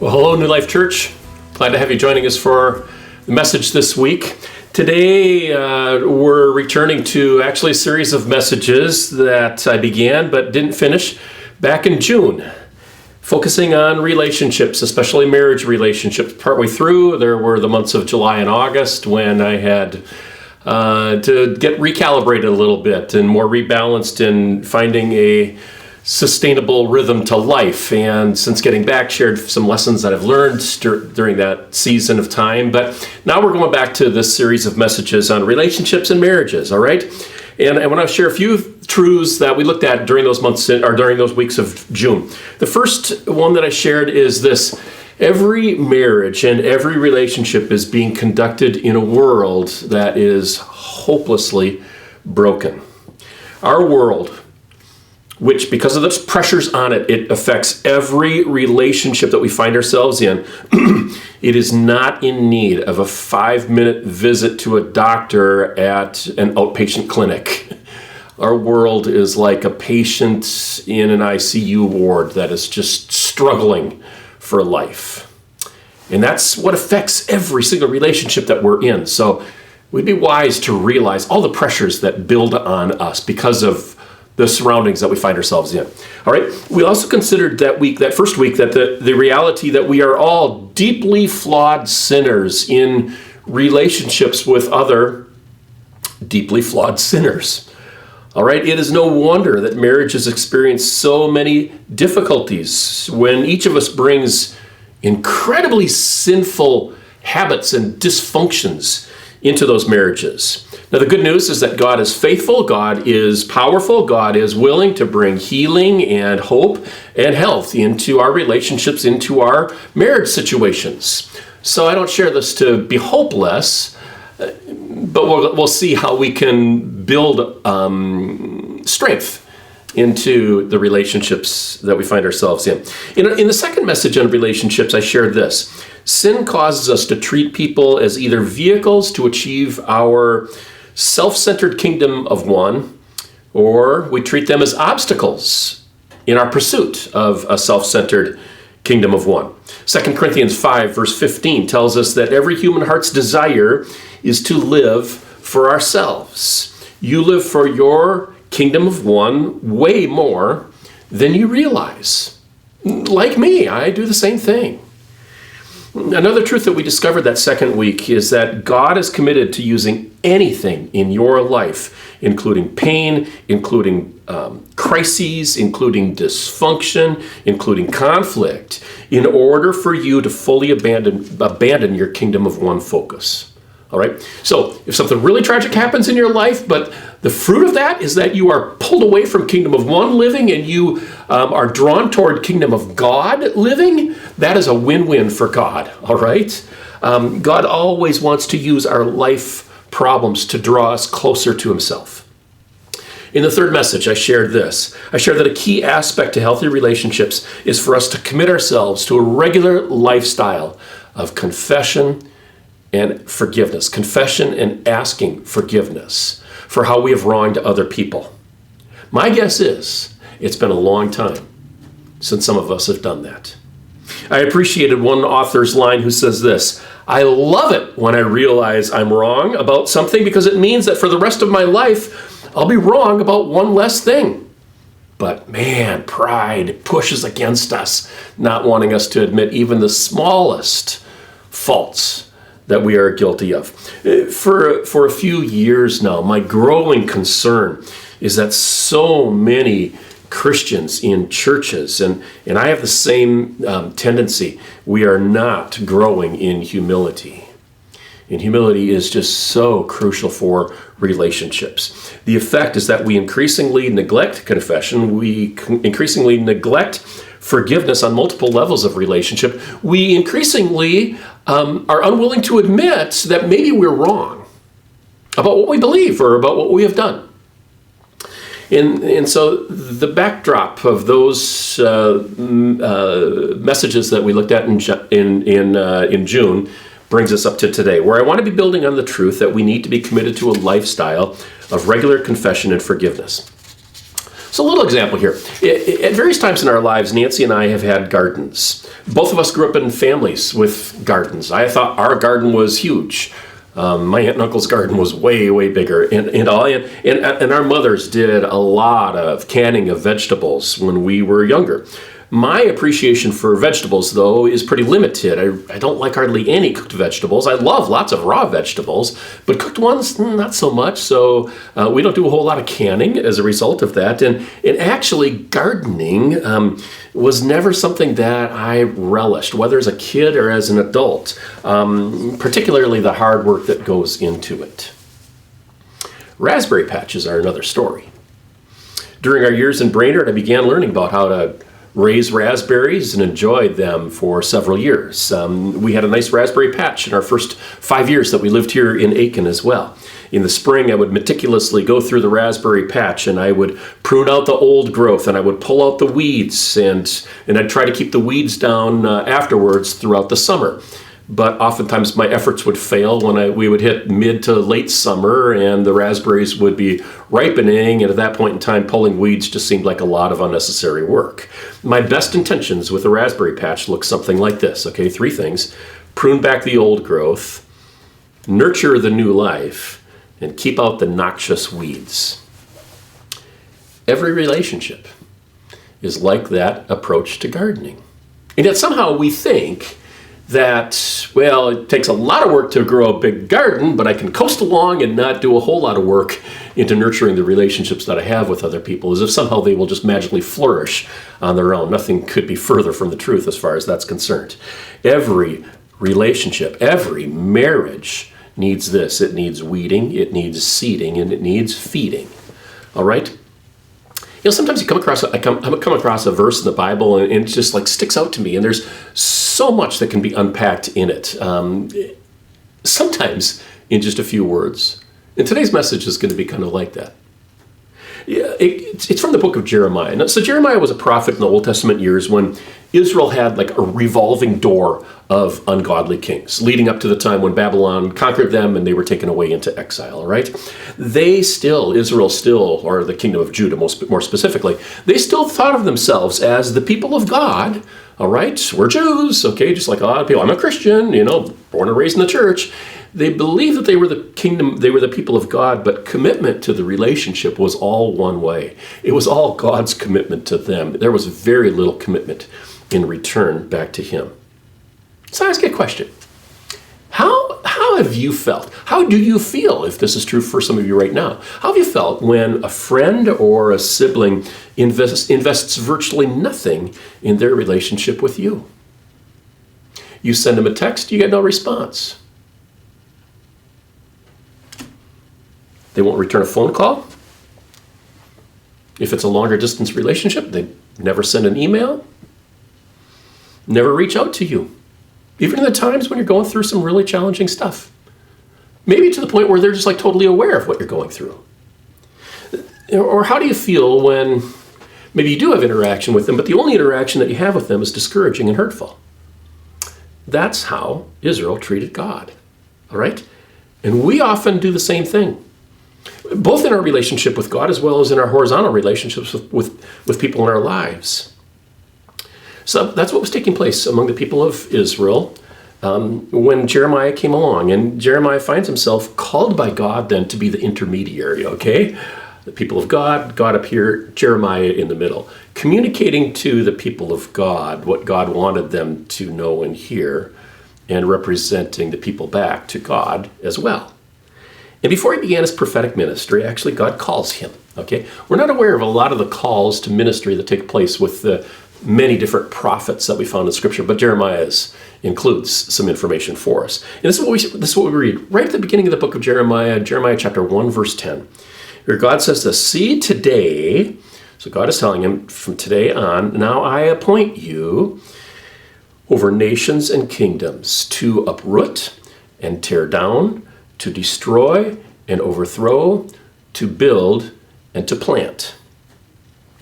Well, hello, New Life Church. Glad to have you joining us for the message this week. Today, we're returning to actually a series of messages that I began but didn't finish back in June, focusing on relationships, especially marriage relationships. Partway through, there were the months of July and August when I had to get recalibrated a little bit and more rebalanced in finding a sustainable rhythm to life, and since getting back, shared some lessons that I've learned during that season of time. But now we're going back to this series of messages on relationships and marriages, all right? And I want to share a few truths that we looked at during those months, or during those weeks of June. The first one that I shared is this: every marriage and every relationship is being conducted in a world that is hopelessly broken. Our world, which because of the pressures on it, it affects every relationship that we find ourselves in. It is not in need of a 5-minute visit to a doctor at an outpatient clinic. Our world is like a patient in an ICU ward that is just struggling for life. And that's what affects every single relationship that we're in. So we'd be wise to realize all the pressures that build on us because of the surroundings that we find ourselves in. All right. We also considered that first week, that the reality that we are all deeply flawed sinners in relationships with other deeply flawed sinners. All right. It is no wonder that marriages experience so many difficulties when each of us brings incredibly sinful habits and dysfunctions into those marriages. Now, the good news is that God is faithful, God is powerful, God is willing to bring healing and hope and health into our relationships, into our marriage situations. So I don't share this to be hopeless, but we'll see how we can build strength into the relationships that we find ourselves in. In the second message on relationships, I shared this: sin causes us to treat people as either vehicles to achieve our self-centered kingdom of one, or we treat them as obstacles in our pursuit of a self-centered kingdom of one. 2 Corinthians 5 verse 15 tells us that every human heart's desire is to live for ourselves. You live for your kingdom of one way more than you realize. Like me, I do the same thing. Another truth that we discovered that second week is that God is committed to using anything in your life, including pain, including crises, including dysfunction, including conflict, in order for you to fully abandon your kingdom of one focus. All right. So if something really tragic happens in your life, but the fruit of that is that you are pulled away from kingdom of one living and you are drawn toward kingdom of God living, that is a win-win for God. All right. God always wants to use our life problems to draw us closer to himself. In the third message, I shared this. I shared that a key aspect to healthy relationships is for us to commit ourselves to a regular lifestyle of confession and forgiveness, confession and asking forgiveness for how we have wronged other people. My guess is it's been a long time since some of us have done that. I appreciated one author's line who says this: I love it when I realize I'm wrong about something because it means that for the rest of my life, I'll be wrong about one less thing. But man, pride pushes against us, not wanting us to admit even the smallest faults that we are guilty of. For a few years now, my growing concern is that so many Christians in churches, and I have the same tendency, we are not growing in humility. And humility is just so crucial for relationships. The effect is that we increasingly neglect confession, we increasingly neglect forgiveness on multiple levels of relationship. We increasingly are unwilling to admit that maybe we're wrong about what we believe or about what we have done. And so the backdrop of those messages that we looked at in June brings us up to today, where I want to be building on the truth that we need to be committed to a lifestyle of regular confession and forgiveness. So a little example here. At various times in our lives, Nancy and I have had gardens. Both of us grew up in families with gardens. I thought our garden was huge. My aunt and uncle's garden was way, way bigger. And our mothers did a lot of canning of vegetables when we were younger. My appreciation for vegetables, though, is pretty limited. I don't like hardly any cooked vegetables. I love lots of raw vegetables, but cooked ones, not so much. So we don't do a whole lot of canning as a result of that. And actually, gardening was never something that I relished, whether as a kid or as an adult, particularly the hard work that goes into it. Raspberry patches are another story. During our years in Brainerd, I began learning about how to raised raspberries and enjoyed them for several years. We had a nice raspberry patch in our first 5 years that we lived here in Aiken as well. In the spring, I would meticulously go through the raspberry patch and I would prune out the old growth and I would pull out the weeds and I'd try to keep the weeds down afterwards throughout the summer. But oftentimes my efforts would fail when we would hit mid to late summer and the raspberries would be ripening, and at that point in time pulling weeds just seemed like a lot of unnecessary work. My best intentions with a raspberry patch look something like this, okay? 3 things: prune back the old growth, nurture the new life, and keep out the noxious weeds. Every relationship is like that approach to gardening. And yet somehow we think that, well, it takes a lot of work to grow a big garden, but I can coast along and not do a whole lot of work into nurturing the relationships that I have with other people, as if somehow they will just magically flourish on their own. Nothing could be further from the truth as far as that's concerned. Every relationship, every marriage needs this. It needs weeding, it needs seeding, and it needs feeding. All right? You know, sometimes I come across a verse in the Bible and it just like sticks out to me, and there's so much that can be unpacked in it. Sometimes in just a few words. And today's message is going to be kind of like that. Yeah, it's from the book of Jeremiah. Now, so Jeremiah was a prophet in the Old Testament years when Israel had like a revolving door of ungodly kings, leading up to the time when Babylon conquered them and they were taken away into exile, all right? Israel still, or the kingdom of Judah more specifically, they still thought of themselves as the people of God, all right? We're Jews, okay, just like a lot of people. I'm a Christian, born and raised in the church. They believed that they were the kingdom, they were the people of God, but commitment to the relationship was all one way. It was all God's commitment to them. There was very little commitment in return back to Him. So I ask you a question. How have you felt? How do you feel, if this is true for some of you right now? How have you felt when a friend or a sibling invests virtually nothing in their relationship with you? You send them a text, you get no response. They won't return a phone call. If it's a longer distance relationship, they never send an email, never reach out to you. Even in the times when you're going through some really challenging stuff. Maybe to the point where they're just like totally aware of what you're going through. Or how do you feel when maybe you do have interaction with them, but the only interaction that you have with them is discouraging and hurtful? That's how Israel treated God, all right? And we often do the same thing, both in our relationship with God as well as in our horizontal relationships with people in our lives. So that's what was taking place among the people of Israel when Jeremiah came along. And Jeremiah finds himself called by God then to be the intermediary, okay? The people of God, God up here, Jeremiah in the middle, communicating to the people of God what God wanted them to know and hear, and representing the people back to God as well. And before he began his prophetic ministry, actually God calls him, okay? We're not aware of a lot of the calls to ministry that take place with the many different prophets that we found in Scripture, but Jeremiah includes some information for us. And this is what we read right at the beginning of the book of Jeremiah, Jeremiah chapter 1, verse 10, where God says this: "See today," so God is telling him, from today on, "now I appoint you over nations and kingdoms to uproot and tear down, to destroy and overthrow, to build and to plant."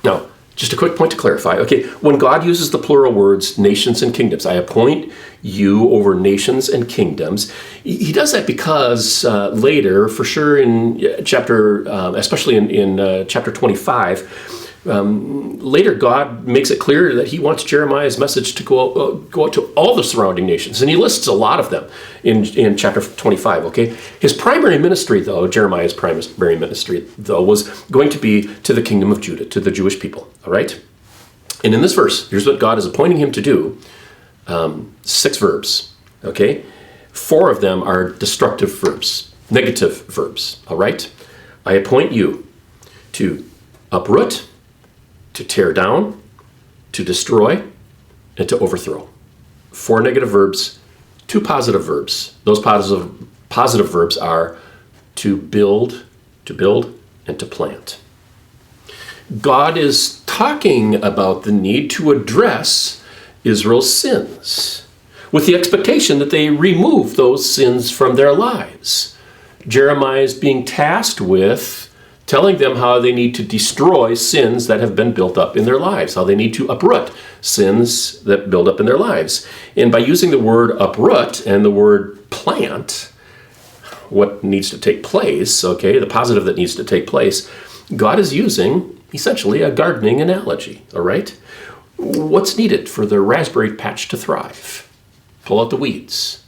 Now, just a quick point to clarify. Okay, when God uses the plural words, nations and kingdoms, I appoint you over nations and kingdoms, he does that because later, for sure in chapter, especially in chapter 25, Later, God makes it clear that he wants Jeremiah's message to go out to all the surrounding nations. And he lists a lot of them in chapter 25, okay? His primary ministry, though, Jeremiah's primary ministry, though, was going to be to the kingdom of Judah, to the Jewish people, all right? And in this verse, here's what God is appointing him to do. 6 verbs, okay? 4 of them are destructive verbs, negative verbs, all right? I appoint you to uproot, to tear down, to destroy, and to overthrow. 4 negative verbs, 2 positive verbs. Those positive verbs are to build, and to plant. God is talking about the need to address Israel's sins with the expectation that they remove those sins from their lives. Jeremiah is being tasked with telling them how they need to destroy sins that have been built up in their lives, how they need to uproot sins that build up in their lives. And by using the word uproot and the word plant, what needs to take place, okay, the positive that needs to take place, God is using essentially a gardening analogy, all right? What's needed for the raspberry patch to thrive? Pull out the weeds,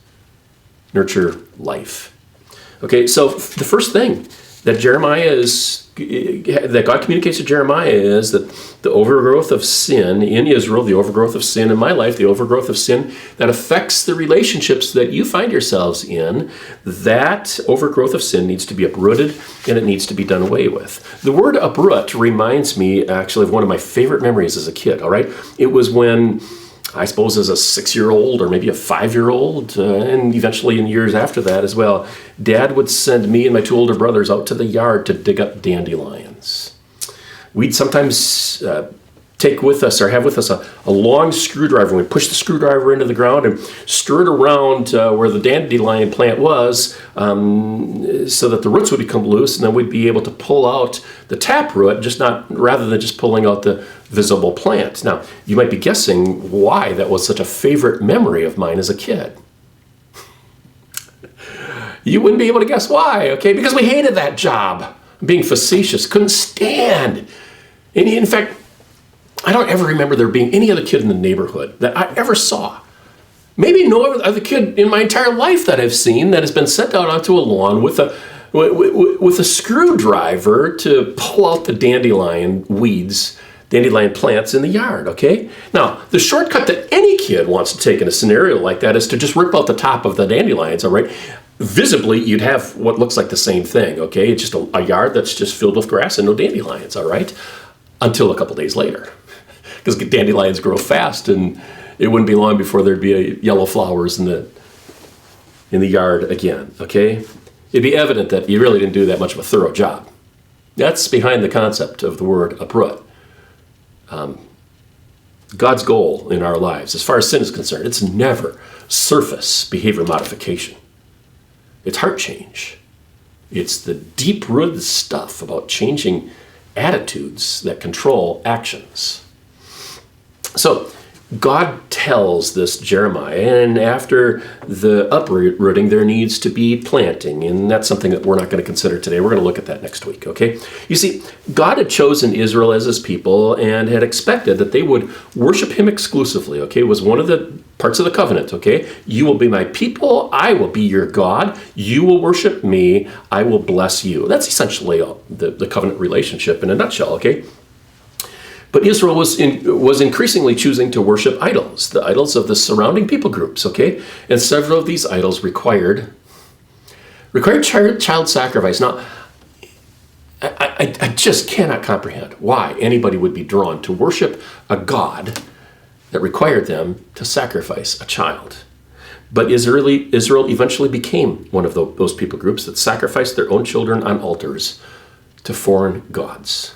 nurture life. Okay, so the first thing that that God communicates to Jeremiah is that the overgrowth of sin in Israel, the overgrowth of sin in my life, the overgrowth of sin that affects the relationships that you find yourselves in, that overgrowth of sin needs to be uprooted and it needs to be done away with. The word uproot reminds me actually of one of my favorite memories as a kid, all right? It was when, I suppose as a 6-year-old or maybe a 5-year-old, and eventually in years after that as well, Dad would send me and my 2 older brothers out to the yard to dig up dandelions. We'd sometimes take with us or have with us a long screwdriver. We'd push the screwdriver into the ground and stir it around where the dandelion plant was so that the roots would become loose, and then we'd be able to pull out the taproot, rather than just pulling out the visible plant. Now, you might be guessing why that was such a favorite memory of mine as a kid. You wouldn't be able to guess why, okay? Because we hated that job. I'm being facetious, couldn't stand. And in fact, I don't ever remember there being any other kid in the neighborhood that I ever saw. Maybe no other kid in my entire life that I've seen that has been sent out onto a lawn with a screwdriver to pull out the dandelion plants in the yard, okay? Now, the shortcut that any kid wants to take in a scenario like that is to just rip out the top of the dandelions, all right? Visibly, you'd have what looks like the same thing, okay? It's just a yard that's just filled with grass and no dandelions, all right? Until a couple days later. Because dandelions grow fast, and it wouldn't be long before there'd be yellow flowers in the yard again, okay? It'd be evident that you really didn't do that much of a thorough job. That's behind the concept of the word uproot. God's goal in our lives, as far as sin is concerned, it's never surface behavior modification. It's heart change. It's the deep-rooted stuff about changing attitudes that control actions. So God tells this Jeremiah, and after the uprooting, there needs to be planting, and that's something that we're not going to consider today. We're going to look at that next week, okay? You see, God had chosen Israel as his people and had expected that they would worship him exclusively, okay? It was one of the parts of the covenant, okay? You will be my people, I will be your God, you will worship me, I will bless you. That's essentially the covenant relationship in a nutshell, okay? But Israel was increasingly choosing to worship idols, the idols of the surrounding people groups, okay? And several of these idols required child sacrifice. Now, I just cannot comprehend why anybody would be drawn to worship a god that required them to sacrifice a child. But Israel eventually became one of those people groups that sacrificed their own children on altars to foreign gods.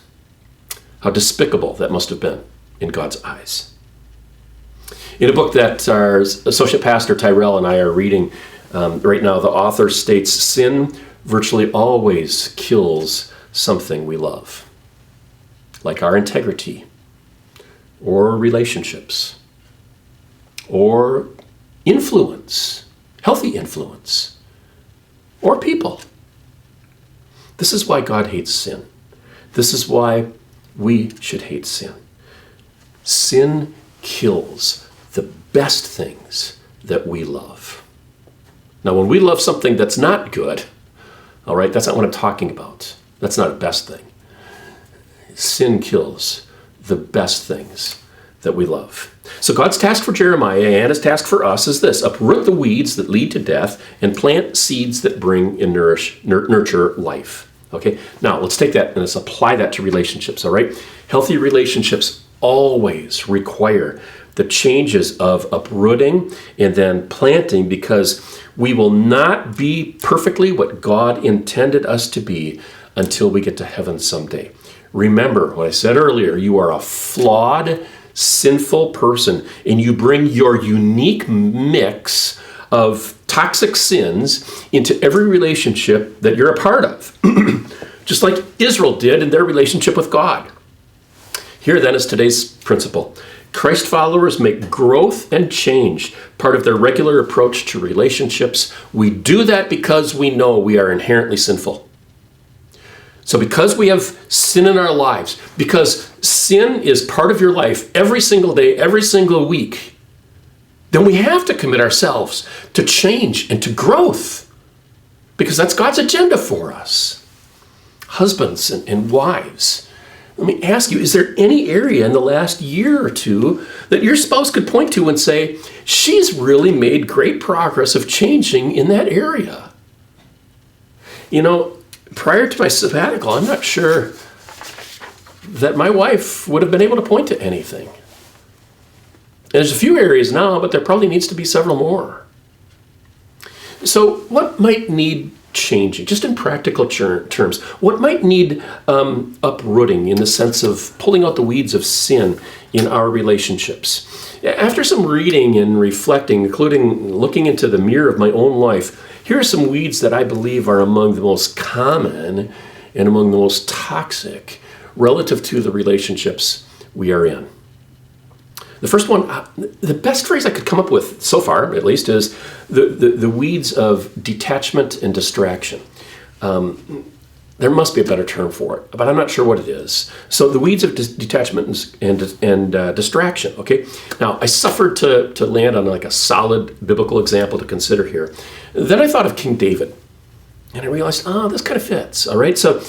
How despicable that must have been in God's eyes. In a book that our associate pastor Tyrell and I are reading right now, the author states, sin virtually always kills something we love, like our integrity, or relationships, or influence, healthy influence, or people. This is why God hates sin. This is why we should hate sin. Sin kills the best things that we love. Now, when we love something that's not good, all right, that's not what I'm talking about. That's not a best thing. Sin kills the best things that we love. So God's task for Jeremiah and his task for us is this: uproot the weeds that lead to death and plant seeds that bring and nurture life. Okay, now let's take that and let's apply that to relationships, all right? Healthy relationships always require the changes of uprooting and then planting, because we will not be perfectly what God intended us to be until we get to heaven someday. Remember what I said earlier: you are a flawed, sinful person, and you bring your unique mix of toxic sins into every relationship that you're a part of, just like Israel did in their relationship with God. Here then is today's principle. Christ followers make growth and change part of their regular approach to relationships. We do that because we know we are inherently sinful. So because we have sin in our lives, because sin is part of your life every single day, every single week, then we have to commit ourselves to change and to growth, because that's God's agenda for us. Husbands and wives, let me ask you, is there any area in the last year or two that your spouse could point to and say, she's really made great progress of changing in that area? You know, prior to my sabbatical, I'm not sure that my wife would have been able to point to anything. There's a few areas now, but there probably needs to be several more. So what might need changing, just in practical terms? What might need uprooting in the sense of pulling out the weeds of sin in our relationships? After some reading and reflecting, including looking into the mirror of my own life, here are some weeds that I believe are among the most common and among the most toxic relative to the relationships we are in. The first one, the best phrase I could come up with so far, at least, is the weeds of detachment and distraction. There must be a better term for it, but I'm not sure what it is. So the weeds of detachment and distraction, okay? Now, I suffered to land on like a solid biblical example to consider here. Then I thought of King David, and I realized, this kind of fits, all right? So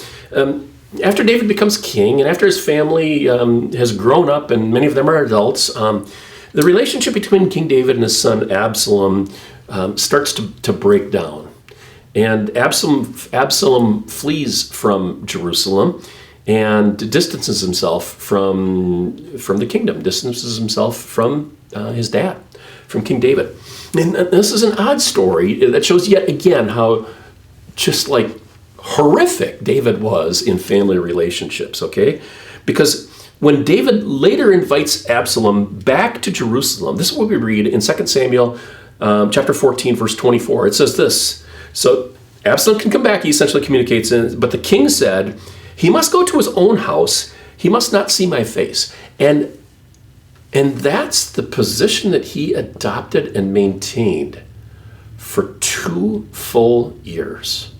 after David becomes king, and after his family has grown up, and many of them are adults, the relationship between King David and his son Absalom starts to break down. And Absalom flees from Jerusalem and distances himself from the kingdom, distances himself from his dad, from King David. And this is an odd story that shows yet again how just like horrific David was in family relationships, okay? Because when David later invites Absalom back to Jerusalem, this is what we read in 2 Samuel chapter 14, verse 24. It says this: so Absalom can come back, he essentially communicates, but the king said, he must go to his own house, he must not see my face. And that's the position that he adopted and maintained for 2 full years.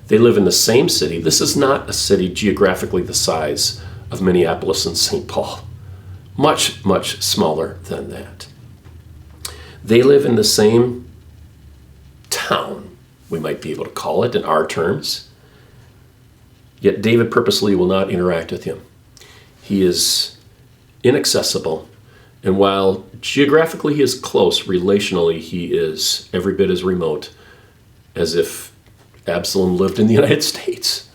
They live in the same city. This is not a city geographically the size of Minneapolis and St. Paul. Much, much smaller than that. They live in the same town, we might be able to call it in our terms. Yet David purposely will not interact with him. He is inaccessible, and while geographically he is close, relationally he is every bit as remote as if Absalom lived in the United States.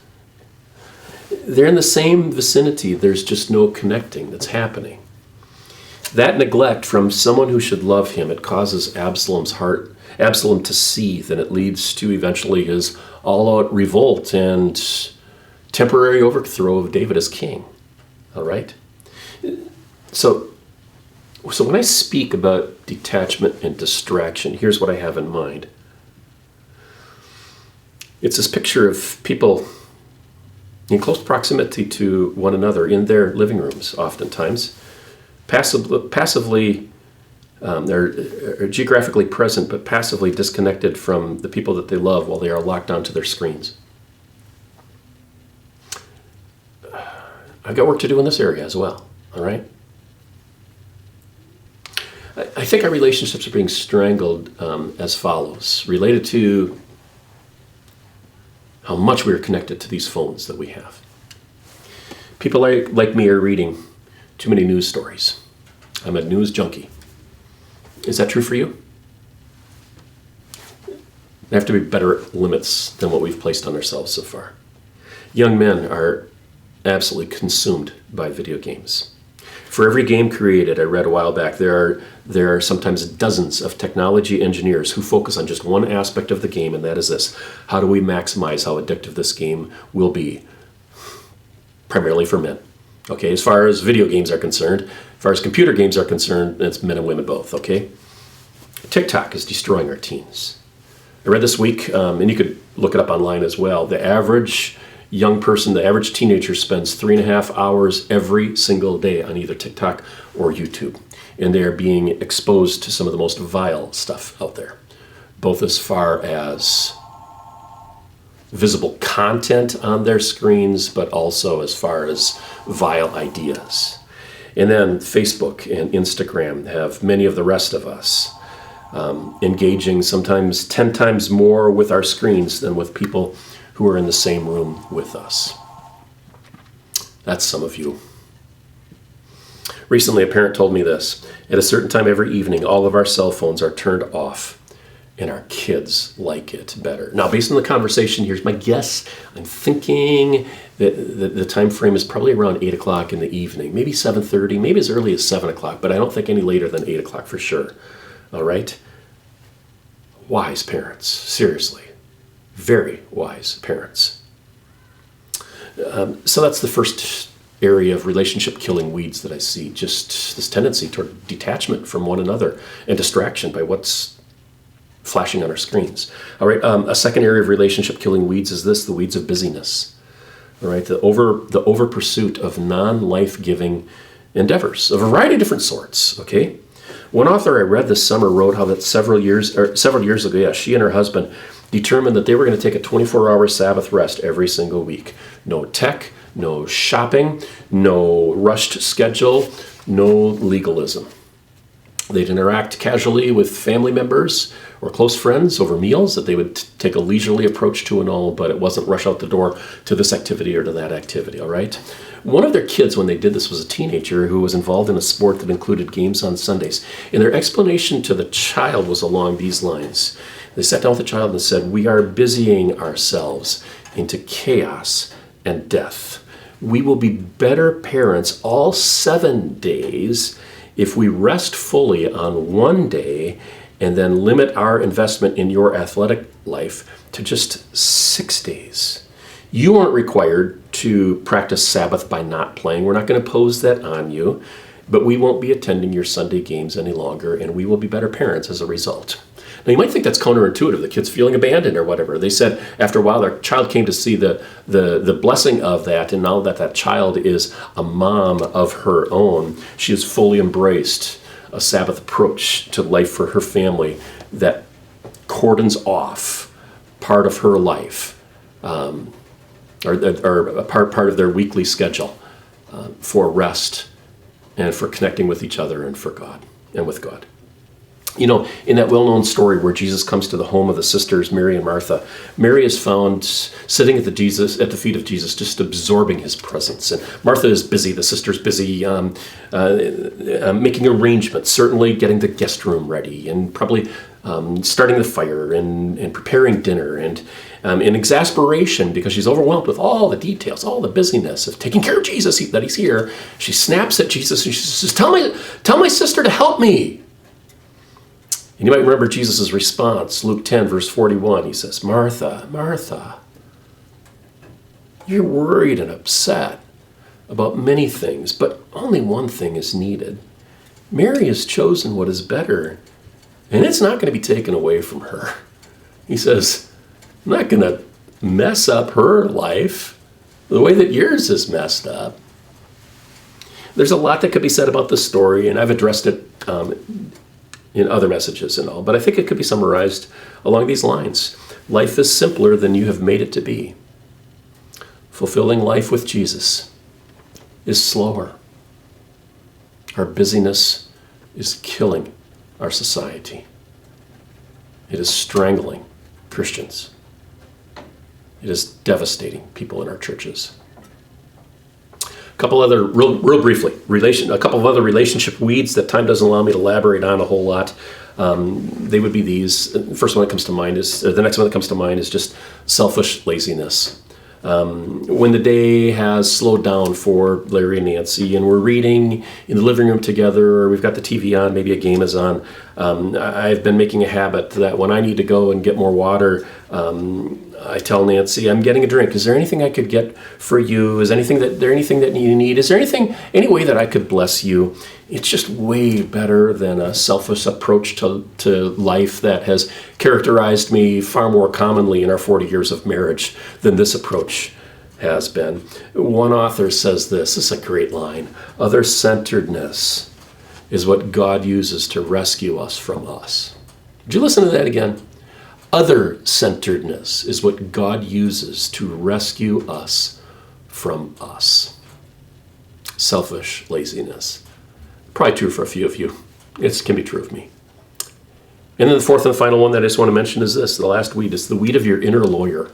They're in the same vicinity, there's just no connecting that's happening. That neglect from someone who should love him, it causes Absalom to seethe, and it leads to eventually his all-out revolt and temporary overthrow of David as king. All right? So when I speak about detachment and distraction, here's what I have in mind. It's this picture of people in close proximity to one another in their living rooms, oftentimes. Passively, they're geographically present, but passively disconnected from the people that they love while they are locked onto their screens. I've got work to do in this area as well, all right? I think our relationships are being strangled as follows, related to how much we are connected to these phones that we have. People like me are reading too many news stories. I'm a news junkie. Is that true for you? There have to be better limits than what we've placed on ourselves so far. Young men are absolutely consumed by video games. For every game created, I read a while back, there are sometimes dozens of technology engineers who focus on just one aspect of the game, and that is this: how do we maximize how addictive this game will be? Primarily for men. Okay, as far as video games are concerned, as far as computer games are concerned, it's men and women both, okay? TikTok is destroying our teens. I read this week, and you could look it up online as well, the average young person, the average teenager spends 3.5 hours every single day on either TikTok or YouTube. And they're being exposed to some of the most vile stuff out there, both as far as visible content on their screens, but also as far as vile ideas. And then Facebook and Instagram have many of the rest of us engaging sometimes 10 times more with our screens than with people who are in the same room with us. That's some of you. Recently, a parent told me this: at a certain time every evening, all of our cell phones are turned off, and our kids like it better. Now, based on the conversation, here's my guess. I'm thinking that the time frame is probably around 8 o'clock in the evening, maybe 7:30, maybe as early as 7 o'clock, but I don't think any later than 8 o'clock for sure. All right? Wise parents, seriously. Very wise parents. So that's the first area of relationship killing weeds that I see, just this tendency toward detachment from one another and distraction by what's flashing on our screens. All right, a second area of relationship killing weeds is this: the weeds of busyness. All right, the over pursuit of non-life-giving endeavors of a variety of different sorts. Okay, one author I read this summer wrote how that several years ago, she and her husband determined that they were going to take a 24-hour Sabbath rest every single week. No tech, no shopping, no rushed schedule, no legalism. They'd interact casually with family members or close friends over meals that they would take a leisurely approach to and all, but it wasn't rush out the door to this activity or to that activity, all right? One of their kids, when they did this, was a teenager who was involved in a sport that included games on Sundays. And their explanation to the child was along these lines. They sat down with the child and said, "We are busying ourselves into chaos and death. We will be better parents all 7 days if we rest fully on one day and then limit our investment in your athletic life to just 6 days. You aren't required to practice Sabbath by not playing. We're not going to pose that on you, but we won't be attending your Sunday games any longer, and we will be better parents as a result." Now, you might think that's counterintuitive, the kid's feeling abandoned or whatever. They said after a while their child came to see the blessing of that, and now that that child is a mom of her own, she has fully embraced a Sabbath approach to life for her family that cordons off part of her life, or a part of their weekly schedule for rest and for connecting with each other and for God and with God. You know, in that well-known story where Jesus comes to the home of the sisters, Mary and Martha, Mary is found sitting at the feet of Jesus, just absorbing his presence. And Martha is busy, the sister's busy making arrangements, certainly getting the guest room ready, and probably starting the fire and preparing dinner. And in exasperation, because she's overwhelmed with all the details, all the busyness of taking care of Jesus, that he's here, she snaps at Jesus and she says, tell my sister to help me. And you might remember Jesus' response, Luke 10, verse 41. He says, "Martha, Martha, you're worried and upset about many things, but only one thing is needed. Mary has chosen what is better, and it's not going to be taken away from her." He says, "I'm not going to mess up her life the way that yours is messed up." There's a lot that could be said about this story, and I've addressed it in other messages and all, but I think it could be summarized along these lines. Life is simpler than you have made it to be. Fulfilling life with Jesus is slower. Our busyness is killing our society. It is strangling Christians. It is devastating people in our churches. A couple other, real briefly, a couple of other relationship weeds that time doesn't allow me to elaborate on a whole lot. They would be these. First one that comes to mind is, or the next one that comes to mind is just selfish laziness. When the day has slowed down for Larry and Nancy and we're reading in the living room together, or we've got the TV on, maybe a game is on, I've been making a habit that when I need to go and get more water, I tell Nancy, I'm getting a drink. Is there anything I could get for you? Is there anything that you need? Is there any way that I could bless you? It's just way better than a selfish approach to life that has characterized me far more commonly in our 40 years of marriage than this approach has been. One author says this is a great line: other-centeredness is what God uses to rescue us from us. Would you listen to that again? Other-centeredness is what God uses to rescue us from us. Selfish laziness. Probably true for a few of you. It can be true of me. And then the fourth and final one that I just want to mention is this. The last weed is the weed of your inner lawyer.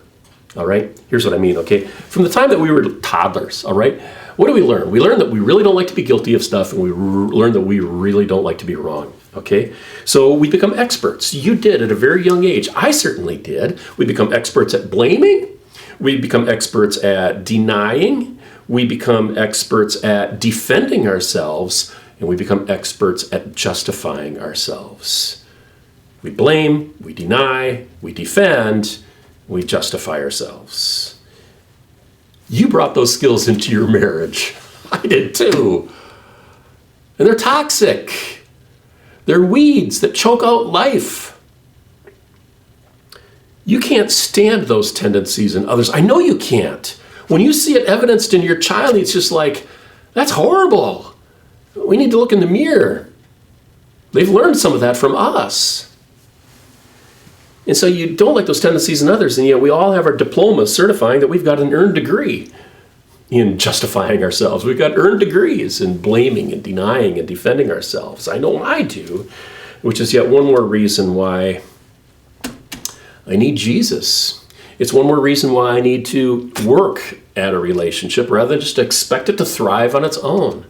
All right? Here's what I mean, okay? From the time that we were toddlers, all right, what do we learn? We learn that we really don't like to be guilty of stuff, and we learn that we really don't like to be wrong, okay? So we become experts. You did at a very young age. I certainly did. We become experts at blaming. We become experts at denying. We become experts at defending ourselves, and we become experts at justifying ourselves. We blame, we deny, we defend, we justify ourselves. You brought those skills into your marriage. I did too. And they're toxic. They're weeds that choke out life. You can't stand those tendencies in others. I know you can't. When you see it evidenced in your child, it's just like, that's horrible. We need to look in the mirror. They've learned some of that from us. And so you don't like those tendencies in others, and yet we all have our diplomas certifying that we've got an earned degree in justifying ourselves. We've got earned degrees in blaming and denying and defending ourselves. I know I do, which is yet one more reason why I need Jesus. It's one more reason why I need to work at a relationship rather than just expect it to thrive on its own.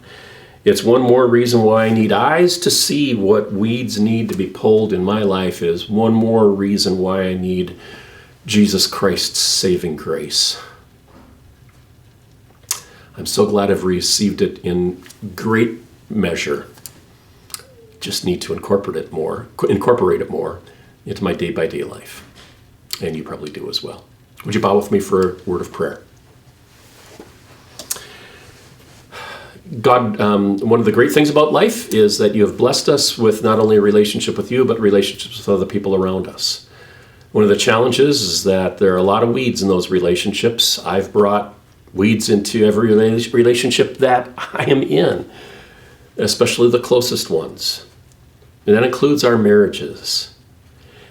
It's one more reason why I need eyes to see what weeds need to be pulled in my life. Is one more reason why I need Jesus Christ's saving grace. I'm so glad I've received it in great measure. Just need to incorporate it more into my day-by-day life. And you probably do as well. Would you bow with me for a word of prayer? God, one of the great things about life is that you have blessed us with not only a relationship with you, but relationships with other people around us. One of the challenges is that there are a lot of weeds in those relationships. I've brought weeds into every relationship that I am in, especially the closest ones. And that includes our marriages.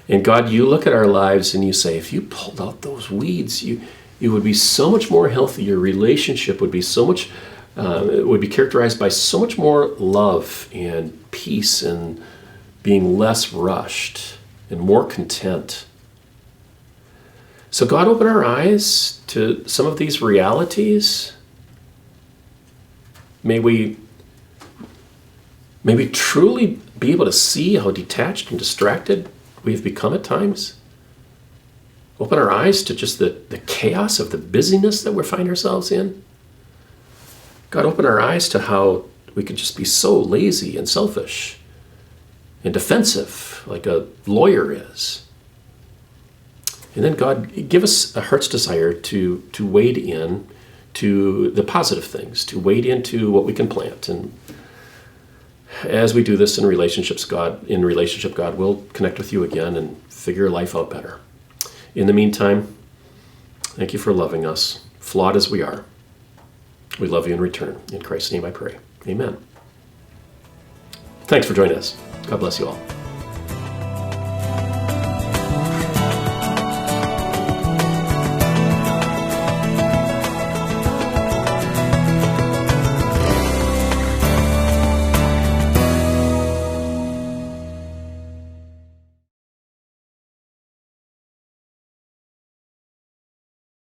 And God, you look at our lives and you say, if you pulled out those weeds, you would be so much more healthy. Your relationship would be so much it would be characterized by so much more love and peace and being less rushed and more content. So God, open our eyes to some of these realities. May we truly be able to see how detached and distracted we have become at times. Open our eyes to just the chaos of the busyness that we find ourselves in. God, open our eyes to how we could just be so lazy and selfish and defensive like a lawyer is. And then, God, give us a heart's desire to wade in to the positive things, to wade into what we can plant. And as we do this in relationship, God, we'll connect with you again and figure life out better. In the meantime, thank you for loving us, flawed as we are. We love you in return. In Christ's name I pray. Amen. Thanks for joining us. God bless you all.